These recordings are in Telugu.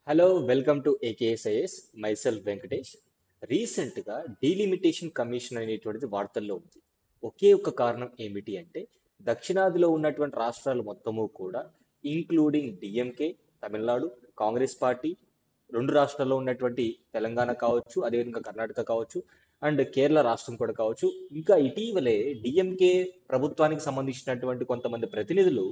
Hello welcome to ఏకేఎస్ఐఎస్ myself Venkatesh. రీసెంట్గా డీలిమిటేషన్ కమిషన్ అనేటువంటిది వార్తల్లో ఉంది. ఒకే ఒక కారణం ఏమిటి అంటే దక్షిణాదిలో ఉన్నటువంటి రాష్ట్రాలు మొత్తము కూడా including DMK, Tamil Nadu, Congress party, రెండు రాష్ట్రాల్లో ఉన్నటువంటి తెలంగాణ కావచ్చు, అదేవిధంగా కర్ణాటక కావచ్చు, అండ్ కేరళ రాష్ట్రం కూడా కావచ్చు. ఇంకా ఇటీవలే డిఎంకే ప్రభుత్వానికి సంబంధించినటువంటి కొంతమంది ప్రతినిధులు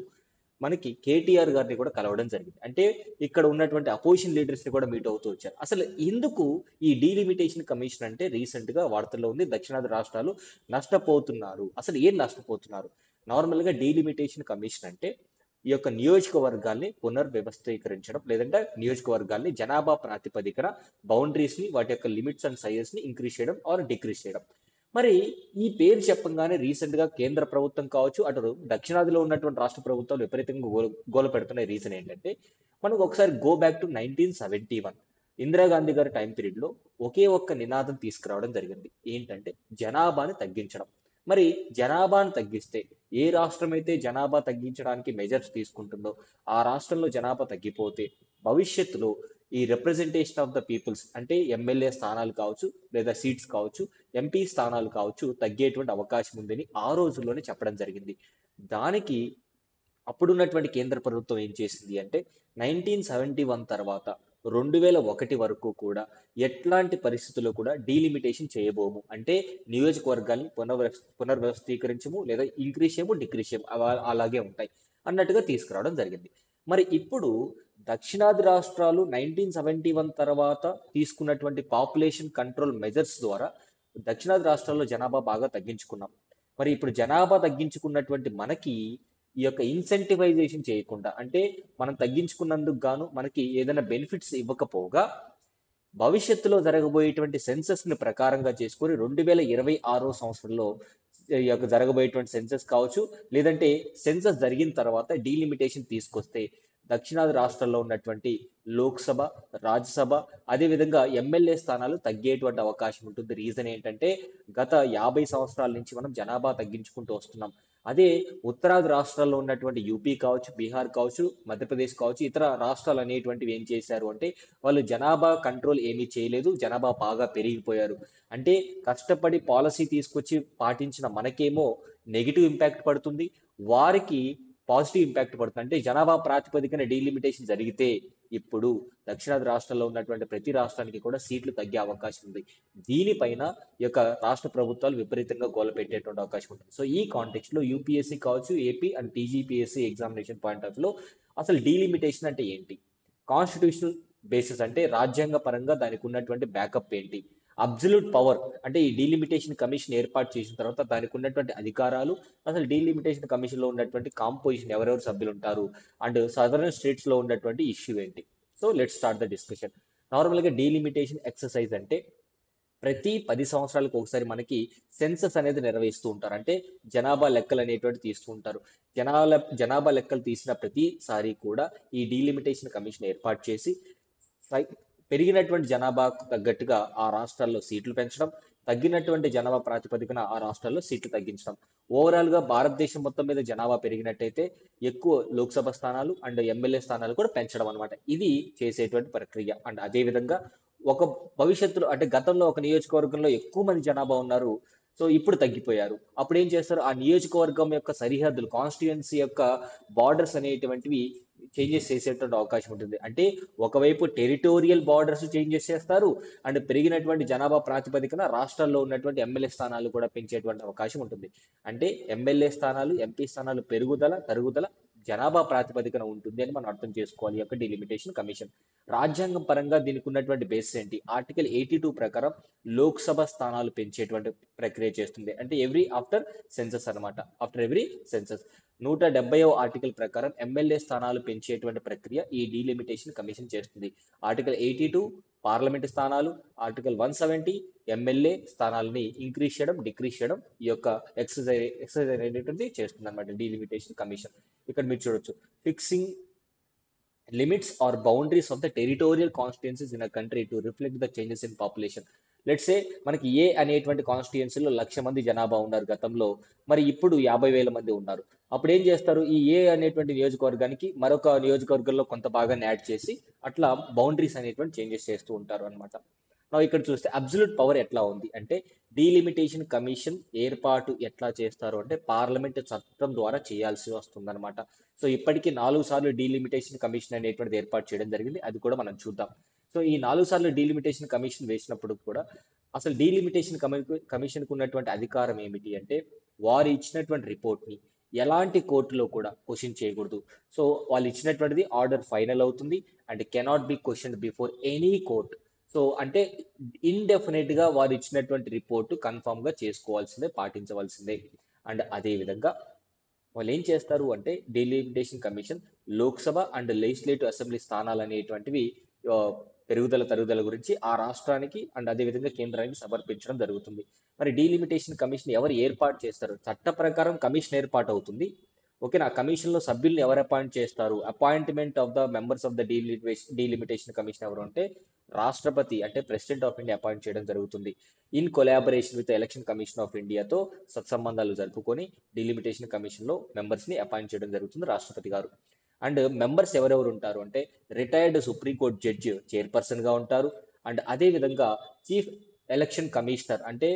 మనకి కేటీఆర్ గారిని కూడా కలవడం జరిగింది. అంటే ఇక్కడ ఉన్నటువంటి అపోజిషన్ లీడర్స్ ని కూడా మీట్ అవుతూ వచ్చారు. అసలు ఎందుకు ఈ డీలిమిటేషన్ కమిషన్ అంటే రీసెంట్ గా వార్తల్లో ఉంది, దక్షిణాది రాష్ట్రాలు నష్టపోతున్నారు. అసలు ఏం నష్టపోతున్నారు? నార్మల్ గా డీలిమిటేషన్ కమిషన్ అంటే ఈ యొక్క నియోజకవర్గాల్ని పునర్వ్యవస్థీకరించడం, లేదంటే నియోజకవర్గాల్ని జనాభా ప్రాతిపదికన బౌండరీస్ ని, వాటి యొక్క లిమిట్స్ అండ్ సైజెస్ ని ఇంక్రీజ్ చేయడం ఆర్ డిక్రీజ్ చేయడం. మరి ఈ పేరు చెప్పంగానే రీసెంట్ గా కేంద్ర ప్రభుత్వం కావచ్చు, అటు దక్షిణాదిలో ఉన్నటువంటి రాష్ట్ర ప్రభుత్వాలు విపరీతంగా గోల పెడుతున్న రీజన్ ఏంటంటే, మనకు ఒకసారి గో బ్యాక్ టు 1971. ఇందిరాగాంధీ గారి టైం పీరియడ్ లో ఒకే ఒక్క నినాదం తీసుకురావడం జరిగింది. ఏంటంటే జనాభాని తగ్గించడం. మరి జనాభాను తగ్గిస్తే, ఏ రాష్ట్రం అయితే జనాభా తగ్గించడానికి మెజర్స్ తీసుకుంటుందో ఆ రాష్ట్రంలో జనాభా తగ్గిపోతే భవిష్యత్తులో ఈ రిప్రజెంటేషన్ ఆఫ్ ద పీపుల్స్ అంటే ఎమ్మెల్యే స్థానాలు కావచ్చు, లేదా సీట్స్ కావచ్చు, ఎంపీ స్థానాలు కావచ్చు తగ్గేటువంటి అవకాశం ఉందని ఆ రోజుల్లోనే చెప్పడం జరిగింది. దానికి అప్పుడున్నటువంటి కేంద్ర ప్రభుత్వం ఏం చేసింది అంటే 1971 తర్వాత 2001 వరకు కూడా ఎట్లాంటి పరిస్థితుల్లో కూడా డీలిమిటేషన్ చేయబోము, అంటే నియోజకవర్గాల్ని పునర్వ్యవస్థీకరించము, లేదా ఇంక్రీజ్ చేయము, డిక్రీజ్ చేయము, అలాగే ఉంటాయి అన్నట్టుగా తీసుకురావడం జరిగింది. మరి ఇప్పుడు దక్షిణాది రాష్ట్రాలు 1971 తర్వాత తీసుకున్నటువంటి పాపులేషన్ కంట్రోల్ మెజర్స్ ద్వారా దక్షిణాది రాష్ట్రాల్లో జనాభా బాగా తగ్గించుకున్నాం. మరి ఇప్పుడు జనాభా తగ్గించుకున్నటువంటి మనకి ఈ యొక్క ఇన్సెంటివైజేషన్ చేయకుండా, అంటే మనం తగ్గించుకున్నందుకు గాను మనకి ఏదైనా బెనిఫిట్స్ ఇవ్వకపోగా భవిష్యత్తులో జరగబోయేటువంటి సెన్సస్ ని ప్రకారంగా చేసుకొని 2026 సంవత్సరంలో ఈ యొక్క జరగబోయేటువంటి సెన్సస్ కావచ్చు, లేదంటే సెన్సస్ జరిగిన తర్వాత డీలిమిటేషన్ తీసుకొస్తే దక్షిణాది రాష్ట్రాల్లో ఉన్నటువంటి లోక్సభ, రాజ్యసభ, అదేవిధంగా ఎమ్మెల్యే స్థానాలు తగ్గేటువంటి అవకాశం ఉంటుంది. రీజన్ ఏంటంటే గత 50 సంవత్సరాల నుంచి మనం జనాభా తగ్గించుకుంటూ వస్తున్నాం. అదే ఉత్తరాది రాష్ట్రాల్లో ఉన్నటువంటి యూపీ కావచ్చు, బీహార్ కావచ్చు, మధ్యప్రదేశ్ కావచ్చు, ఇతర రాష్ట్రాలు అనేటువంటివి ఏం చేశారు అంటే వాళ్ళు జనాభా కంట్రోల్ ఏమీ చేయలేదు, జనాభా బాగా పెరిగిపోయారు. అంటే కష్టపడి పాలసీ తీసుకొచ్చి పాటించిన మనకేమో నెగిటివ్ ఇంపాక్ట్ పడుతుంది, వారికి పాజిటివ్ ఇంపాక్ట్ పడుతుంది. అంటే జనాభా ప్రాతిపదికన డీలిమిటేషన్ జరిగితే ఇప్పుడు దక్షిణాది రాష్ట్రాల్లో ఉన్నటువంటి ప్రతి రాష్ట్రానికి కూడా సీట్లు తగ్గే అవకాశం ఉంది. దీనిపైన ఈ యొక్క రాష్ట్ర ప్రభుత్వాలు విపరీతంగా గోల పెట్టేటువంటి అవకాశం ఉంటుంది. సో ఈ కాంటెక్స్ట్ లో యూపీఎస్సీ కావచ్చు, AP and TGPSC examination point of లో అసలు డీలిమిటేషన్ అంటే ఏంటి, కాన్స్టిట్యూషనల్ బేసిస్ అంటే రాజ్యాంగ పరంగా దానికి ఉన్నటువంటి బ్యాకప్ ఏంటి, అబ్జల్యూట్ పవర్ అంటే ఈ డీలిమిటేషన్ కమిషన్ ఏర్పాటు చేసిన తర్వాత దానికి ఉన్నటువంటి అధికారాలు, అసలు డీలిమిటేషన్ కమిషన్ లో ఉన్నటువంటి కాంపోజిషన్, ఎవరెవరు సభ్యులు ఉంటారు, అండ్ సదరన్ స్టేట్స్ లో ఉన్నటువంటి ఇష్యూ ఏంటి. So let start the discussion. Normal గా డీలిమిటేషన్ ఎక్సర్సైజ్ అంటే ప్రతి 10 సంవత్సరాలకు ఒకసారి మనకి సెన్సస్ అనేది నిర్వహిస్తూ ఉంటారు. అంటే జనాభా లెక్కలు అనేటువంటి తీస్తూ ఉంటారు. జనాభా లెక్కలు తీసిన ప్రతిసారి కూడా ఈ డీలిమిటేషన్ కమిషన్ ఏర్పాటు చేసి సై- పెరిగినటువంటి జనాభాకు తగ్గట్టుగా ఆ రాష్ట్రాల్లో సీట్లు పెంచడం, తగ్గినటువంటి జనాభా ప్రాతిపదికన ఆ రాష్ట్రాల్లో సీట్లు తగ్గించడం. ఓవరాల్ గా భారతదేశం మొత్తం మీద జనాభా పెరిగినట్టయితే ఎక్కువ లోక్సభ స్థానాలు అండ్ ఎమ్మెల్యే స్థానాలు కూడా పెంచడం అనమాట. ఇది చేసేటువంటి ప్రక్రియ. అండ్ అదే విధంగా ఒక భవిష్యత్తులో అంటే గతంలో ఒక నియోజకవర్గంలో ఎక్కువ మంది జనాభా ఉన్నారు, సో ఇప్పుడు తగ్గిపోయారు. అప్పుడు ఏం చేస్తారు, ఆ నియోజకవర్గం యొక్క సరిహద్దులు, కాన్స్టిట్యుయెన్సీ యొక్క బార్డర్స్ అనేటువంటివి చేంజెస్ చేసేటువంటి అవకాశం ఉంటుంది. అంటే ఒకవైపు టెరిటోరియల్ బార్డర్స్ చేంజెస్ చేస్తారు, అండ్ పెరిగినటువంటి జనాభా ప్రాతిపదికన రాష్ట్రాల్లో ఉన్నటువంటి ఎమ్మెల్యే స్థానాలు కూడా పెంచేటువంటి అవకాశం ఉంటుంది. అంటే ఎమ్మెల్యే స్థానాలు, ఎంపీ స్థానాలు పెరుగుదల తరుగుదల జనాభా ప్రాతిపదికన ఉంటుంది అని మనం అర్థం చేసుకోవాలి ఈ యొక్క డిలిమిటేషన్ కమిషన్. రాజ్యాంగం పరంగా దీనికి ఉన్నటువంటి బేసిస్ ఏంటి, ఆర్టికల్ 82 ప్రకారం లోక్సభ స్థానాలు పెంచేటువంటి ప్రక్రియ చేస్తుంది. అంటే ఎవ్రీ ఆఫ్టర్ సెన్సస్ అనమాట, ఆఫ్టర్ ఎవ్రీ సెన్సస్. 170వ ఆర్టికల్ ప్రకారం ఎమ్మెల్యే స్థానాలు పెంచేటువంటి ప్రక్రియ ఈ డీలిమిటేషన్ కమిషన్ చేస్తుంది. ఆర్టికల్ 82 పార్లమెంట్ స్థానాలు, ఆర్టికల్ 170 ఎమ్మెల్యే స్థానాలని ఇంక్రీజ్ చేయడం, డిక్రీజ్ చేయడం, ఈ యొక్క ఎక్సర్సైజ్ అనేటువంటిది చేస్తుంది అనమాట డీలిమిటేషన్ కమిషన్. ఇక్కడ మీరు చూడొచ్చు, fixing limits or boundaries of the territorial constituencies in a country to reflect the changes in population. Let's say మనకి ఏ అనేటువంటి కాన్స్టిట్యుయెన్సీలో 1,00,000 మంది జనాభా ఉన్నారు గతంలో, మరి ఇప్పుడు 50,000 మంది ఉన్నారు. అప్పుడు ఏం చేస్తారు, ఈ ఏ అనేటువంటి నియోజకవర్గానికి మరొక నియోజకవర్గంలో కొంత భాగాన్ని యాడ్ చేసి అట్లా బౌండరీస్ అనేటువంటి చేంజెస్ చేస్తూ ఉంటారు అనమాట. ఇక్కడ చూస్తే అబ్సల్యూట్ పవర్ ఎట్లా ఉంది అంటే, డీలిమిటేషన్ కమిషన్ ఏర్పాటు ఎట్లా చేస్తారు అంటే పార్లమెంట్ చట్టం ద్వారా చేయాల్సి వస్తుందన్నమాట. సో ఇప్పటికీ 4 సార్లు డీలిమిటేషన్ కమిషన్ అనేటువంటిది ఏర్పాటు చేయడం జరిగింది. అది కూడా మనం చూద్దాం. సో ఈ 4 సార్లు డీలిమిటేషన్ కమిషన్ వేసినప్పుడు కూడా అసలు డీలిమిటేషన్ కమిషన్కు ఉన్నటువంటి అధికారం ఏమిటి అంటే, వారు ఇచ్చినటువంటి రిపోర్ట్ని ఎలాంటి కోర్టులో కూడా క్వశ్చన్ చేయకూడదు. సో వాళ్ళు ఇచ్చినటువంటిది ఆర్డర్ ఫైనల్ అవుతుంది and cannot be question before any court. So అంటే ఇండెఫినెట్ గా వారు ఇచ్చినటువంటి రిపోర్టు కన్ఫామ్ గా చేసుకోవాల్సిందే, పాటించవలసిందే. అండ్ అదే విధంగా వాళ్ళు ఏం చేస్తారు అంటే, delimitation commission Lok Sabha and legislative assembly స్థానాలు అనేటువంటివి ఆ, తరుగుదల గురించి ఆ రాష్ట్రానికి అండ్ అదే విధంగా కేంద్రానికి సమర్పించడం జరుగుతుంది. మరి డీలిమిటేషన్ కమిషన్ ఎవరు ఏర్పాటు చేస్తారు? చట్ట ప్రకారం కమిషన్ ఏర్పాటు అవుతుంది. ఓకేనా, కమిషన్ లో సభ్యుల్ని ఎవరు అపాయింట్ చేస్తారు? Appointment of the members of the delimitation commission ఎవరు అంటే రాష్ట్రపతి అంటే ప్రెసిడెంట్ ఆఫ్ ఇండియా అపాయింట్ చేయడం జరుగుతుంది. In collaboration with election commission of ఇండియాతో సత్సంబంధాలు జరుపుకొని డీలిమిటేషన్ కమిషన్ లో మెంబర్స్ ని అపాయింట్ చేయడం జరుగుతుంది రాష్ట్రపతి గారు. అండ్ మెంబర్స్ ఎవరెవరు ఉంటారు అంటే, రిటైర్డ్ సుప్రీంకోర్టు జడ్జి చైర్పర్సన్ గా ఉంటారు. అండ్ అదే విధంగా చీఫ్ ఎలక్షన్ కమిషనర్ అంటే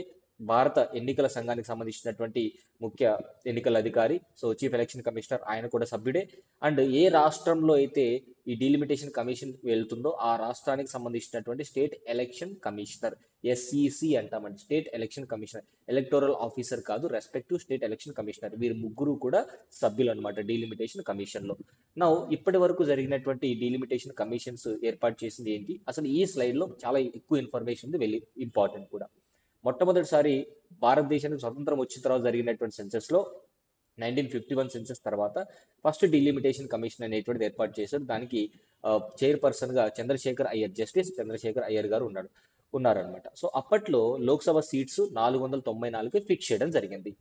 భారత ఎన్నికల సంఘానికి సంబంధించినటువంటి ముఖ్య ఎన్నికల అధికారి, సో చీఫ్ ఎలక్షన్ కమిషనర్ ఆయన కూడా సభ్యుడే. అండ్ ఏ రాష్ట్రంలో అయితే ఈ డీలిమిటేషన్ కమిషన్ వెళ్తుందో ఆ రాష్ట్రానికి సంబంధించినటువంటి స్టేట్ ఎలక్షన్ కమిషనర్, ఎస్ఈసి అంటామండి, state election commissioner, electoral officer కాదు, రెస్పెక్టివ్ స్టేట్ ఎలక్షన్ కమిషనర్. వీరు ముగ్గురు కూడా సభ్యులు అనమాట డీలిమిటేషన్ కమిషన్ లో. నా ఇప్పటి వరకు జరిగినటువంటి డీలిమిటేషన్ కమిషన్స్ ఏర్పాటు చేసింది ఏంటి, అసలు ఈ స్లైడ్ లో చాలా ఎక్కువ ఇన్ఫర్మేషన్ ఉంది, వెరీ ఇంపార్టెంట్ కూడా. మొట్టమొదటిసారి భారతదేశానికి స్వతంత్రం వచ్చిన తర్వాత జరిగినటువంటి సెన్సెస్ లో 1951 సెన్సెస్ తర్వాత ఫస్ట్ డీలిమిటేషన్ కమిషన్ అనేటువంటిది ఏర్పాటు చేశారు. దానికి చైర్పర్సన్ గా చంద్రశేఖర్ అయ్యర్, జస్టిస్ చంద్రశేఖర్ అయ్యర్ గారు ఉన్నారనమాట. సో అప్పట్లో లోక్సభ సీట్స్ 494 ఫిక్స్ చేయడం జరిగింది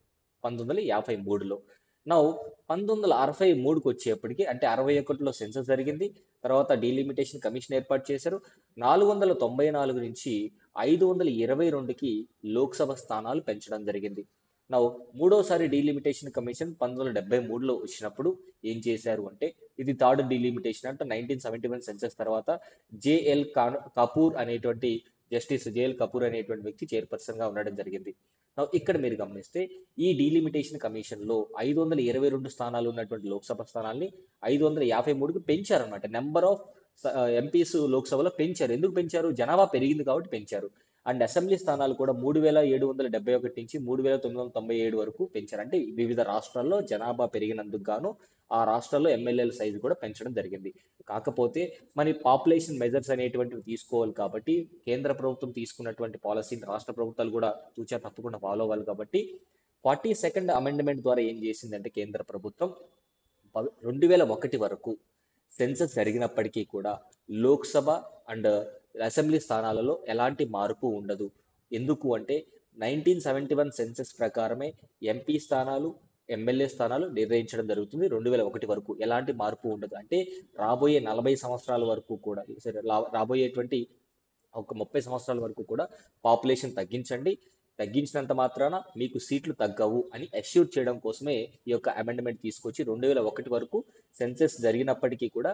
1953లో. నౌ 1963కి వచ్చేప్పటికి అంటే 61లో సెన్సస్ జరిగింది. తర్వాత డీలిమిటేషన్ కమిషన్ ఏర్పాటు చేశారు. 494 నుంచి 522కి లోక్సభ స్థానాలు పెంచడం జరిగింది. నా మూడోసారి డీలిమిటేషన్ కమిషన్ 1973లో వచ్చినప్పుడు ఏం చేశారు అంటే, ఇది థర్డ్ డీలిమిటేషన్ అంటే 1971 సెన్సస్ తర్వాత కపూర్ అనేటువంటి జస్టిస్ జేఎల్ కపూర్ అనేటువంటి వ్యక్తి చైర్పర్సన్ గా ఉండడం జరిగింది. ఇక్కడ మీరు గమనిస్తే ఈ డీలిమిటేషన్ కమిషన్ లో 522 స్థానాలు ఉన్నటువంటి లోక్సభ స్థానాల్ని 553కి పెంచారనమాట. నెంబర్ ఆఫ్ ఎంపీస్ లోక్సభలో పెంచారు. ఎందుకు పెంచారు? జనాభా పెరిగింది కాబట్టి పెంచారు. అండ్ అసెంబ్లీ స్థానాలు కూడా 3,771 నుంచి 3,997 వరకు పెంచారు. అంటే వివిధ రాష్ట్రాల్లో జనాభా పెరిగినందుకు గాను ఆ రాష్ట్రాల్లో ఎమ్మెల్యేల సైజు కూడా పెంచడం జరిగింది. కాకపోతే మరి పాపులేషన్ మెజర్స్ అనేటువంటివి తీసుకోవాలి కాబట్టి, కేంద్ర ప్రభుత్వం తీసుకున్నటువంటి పాలసీని రాష్ట్ర ప్రభుత్వాలు కూడా తూచా తప్పకుండా ఫాలో అవ్వాలి కాబట్టి 42nd అమెండ్మెంట్ ద్వారా ఏం చేసిందంటే కేంద్ర ప్రభుత్వం 2001 వరకు సెన్సస్ జరిగినప్పటికీ కూడా లోక్సభ అండ్ అసెంబ్లీ స్థానాలలో ఎలాంటి మార్పు ఉండదు. ఎందుకు అంటే 1971 సెన్సస్ ప్రకారమే ఎంపీ స్థానాలు, ఎమ్మెల్యే స్థానాలు నిర్ణయించడం జరుగుతుంది. 2001 వరకు ఎలాంటి మార్పు ఉండదు. అంటే రాబోయే 40 సంవత్సరాల వరకు కూడా, సరే రాబోయేటువంటి ఒక 30 సంవత్సరాల వరకు కూడా పాపులేషన్ తగ్గించినంత మాత్రాన మీకు సీట్లు తగ్గవు అని అష్యూర్ చేయడం కోసమే ఈ యొక్క అమెండ్మెంట్ తీసుకొచ్చి 2001 వరకు సెన్సెస్ జరిగినప్పటికీ కూడా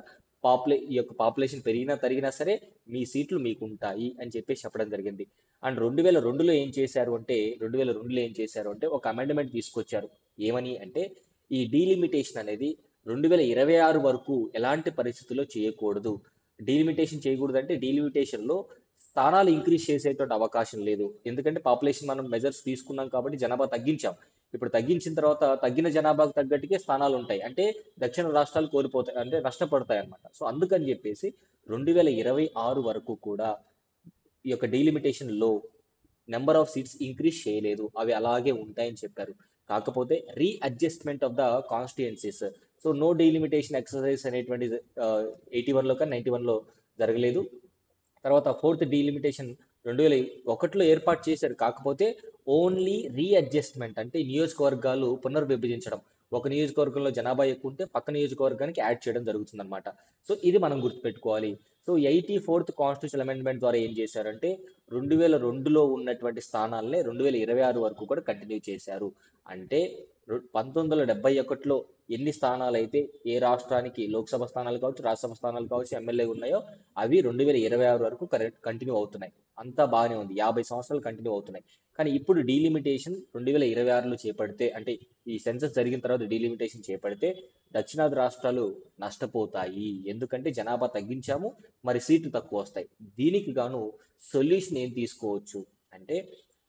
ఈ యొక్క పాపులేషన్ తరిగినా సరే మీ సీట్లు మీకు ఉంటాయి అని చెప్పేసి చెప్పడం జరిగింది. అండ్ 2002లో ఏం చేశారు అంటే 2002లో ఏం చేశారు అంటే ఒక అమెండ్మెంట్ తీసుకొచ్చారు. ఏమని అంటే, ఈ డీలిమిటేషన్ అనేది 2026 వరకు ఎలాంటి పరిస్థితుల్లో చేయకూడదు. డీలిమిటేషన్ చేయకూడదు అంటే డీలిమిటేషన్ లో స్థానాలు ఇంక్రీజ్ చేసేటువంటి అవకాశం లేదు. ఎందుకంటే పాపులేషన్ మనం మెజర్స్ తీసుకున్నాం కాబట్టి జనాభా తగ్గించాం. ఇప్పుడు తగ్గించిన తర్వాత తగ్గిన జనాభాకు తగ్గట్టుకే స్థానాలు ఉంటాయి. అంటే దక్షిణ రాష్ట్రాలు కోల్పోతాయి, అంటే నష్టపడతాయి అన్నమాట. సో అందుకని చెప్పేసి 2026 వరకు కూడా ఈ యొక్క డీలిమిటేషన్ లో నెంబర్ ఆఫ్ సీట్స్ ఇంక్రీజ్ చేయలేదు, అవి అలాగే ఉంటాయని చెప్పారు. కాకపోతే readjustment of the constituencies, so no delimitation exercise అనేటువంటి 81లో కానీ 91లో జరగలేదు. తర్వాత ఫోర్త్ డీలిమిటేషన్ 2001లో ఏర్పాటు చేశారు. కాకపోతే ఓన్లీ రీఅడ్జస్ట్మెంట్ అంటే నియోజకవర్గాలు పునర్విభజించడం, ఒక నియోజకవర్గంలో జనాభా ఎక్కువ ఉంటే పక్క నియోజకవర్గానికి యాడ్ చేయడం జరుగుతుంది అనమాట. సో ఇది మనం గుర్తుపెట్టుకోవాలి. సో 84th కాన్స్టిట్యూషన్ అమెండ్మెంట్ ద్వారా ఏం చేశారంటే 2002లో ఉన్నటువంటి స్థానాలనే 2026 వరకు కూడా కంటిన్యూ చేశారు. అంటే 1971లో ఎన్ని స్థానాలు అయితే ఏ రాష్ట్రానికి లోక్సభ స్థానాలు కావచ్చు, రాజ్యసభ స్థానాలు కావచ్చు, ఎమ్మెల్యే ఉన్నాయో అవి 2026 వరకు కంటిన్యూ అవుతున్నాయి. అంతా బాగానే ఉంది. 50 సంవత్సరాలు కంటిన్యూ అవుతున్నాయి. కానీ ఇప్పుడు డీలిమిటేషన్ 2026లో చేపడితే, అంటే ఈ సెన్సస్ జరిగిన తర్వాత డీలిమిటేషన్ చేపడితే దక్షిణాది రాష్ట్రాలు నష్టపోతాయి. ఎందుకంటే జనాభా తగ్గించాము, మరి సీట్లు తక్కువ వస్తాయి. దీనికి గాను సొల్యూషన్ ఏం తీసుకోవచ్చు అంటే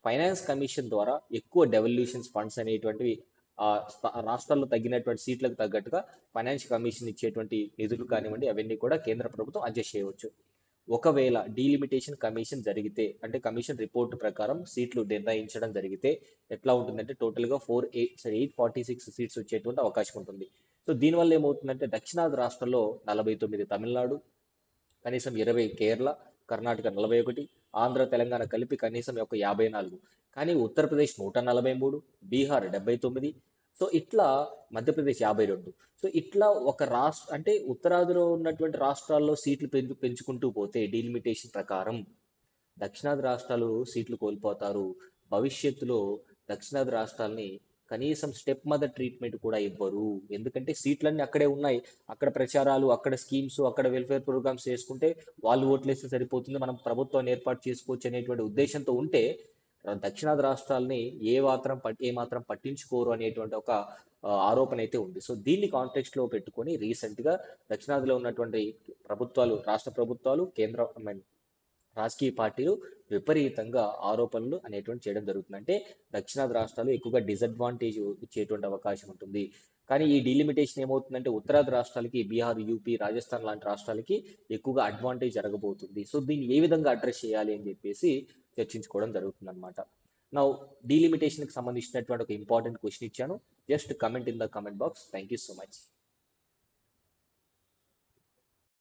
ఫైనాన్స్ కమిషన్ ద్వారా ఎక్కువ డెవల్యూషన్స్ ఫండ్స్ అనేటువంటివి రాష్ట్రాల్లో తగ్గినటువంటి సీట్లకు తగ్గట్టుగా ఫైనాన్స్ కమిషన్ ఇచ్చేటువంటి నిధులు కానివ్వండి, అవన్నీ కూడా కేంద్ర ప్రభుత్వం అడ్జస్ట్ చేయవచ్చు. ఒకవేళ డీలిమిటేషన్ కమిషన్ జరిగితే, అంటే కమిషన్ రిపోర్ట్ ప్రకారం సీట్లు నిర్ణయించడం జరిగితే ఎట్లా ఉంటుందంటే టోటల్గా 846 సీట్స్ వచ్చేటువంటి అవకాశం ఉంటుంది. సో దీనివల్ల ఏమవుతుందంటే దక్షిణాది రాష్ట్రాల్లో 49 తమిళనాడు, కనీసం 20 కేరళ, కర్ణాటక 41, ఆంధ్ర తెలంగాణ కలిపి కనీసం ఒక 54, కానీ ఉత్తరప్రదేశ్ 143, బీహార్ 79, సో ఇట్లా మధ్యప్రదేశ్ 52. సో ఇట్లా ఒక రాష్ట్ర అంటే ఉత్తరాదిలో ఉన్నటువంటి రాష్ట్రాల్లో సీట్లు పెంచుకుంటూ పోతే డీలిమిటేషన్ ప్రకారం దక్షిణాది రాష్ట్రాలు సీట్లు కోల్పోతారు. భవిష్యత్తులో దక్షిణాది రాష్ట్రాలని కనీసం స్టెప్ మదర్ ట్రీట్మెంట్ కూడా ఇవ్వరు. ఎందుకంటే సీట్లన్నీ అక్కడే ఉన్నాయి. అక్కడ ప్రచారాలు, అక్కడ స్కీమ్స్, అక్కడ వెల్ఫేర్ ప్రోగ్రామ్స్ చేసుకుంటే వాళ్ళు ఓట్లేస్తే సరిపోతుంది, మనం ప్రభుత్వాన్ని ఏర్పాటు చేసుకోవచ్చు అనేటువంటి ఉద్దేశంతో ఉంటే దక్షిణాది రాష్ట్రాలని ఏ మాత్రం పట్టించుకోరు అనేటువంటి ఒక ఆరోపణ అయితే ఉంది. సో దీన్ని కాంటెక్స్ట్ లో పెట్టుకొని రీసెంట్ గా దక్షిణాదిలో ఉన్నటువంటి ప్రభుత్వాలు, రాష్ట్ర ప్రభుత్వాలు, కేంద్ర రాజకీయ పార్టీలు విపరీతంగా ఆరోపణలు అనేటువంటి చేయడం జరుగుతుంది. అంటే దక్షిణాది రాష్ట్రాలు ఎక్కువగా డిసడ్వాంటేజ్ ఇచ్చేటువంటి అవకాశం ఉంటుంది. కానీ ఈ డీలిమిటేషన్ ఏమవుతుందంటే ఉత్తరాది రాష్ట్రాలకి, బీహార్, యూపీ, రాజస్థాన్ లాంటి రాష్ట్రాలకి ఎక్కువగా అడ్వాంటేజ్ జరగబోతుంది. సో దీన్ని ఏ విధంగా అడ్రస్ చేయాలి అని చెప్పేసి చర్చించుకోవడం జరుగుతుంది అనమాట. నా డీలిమిటేషన్కి సంబంధించినటువంటి ఒక ఇంపార్టెంట్ క్వశ్చన్ ఇచ్చాను. Just comment in the comment box. Thank you so much.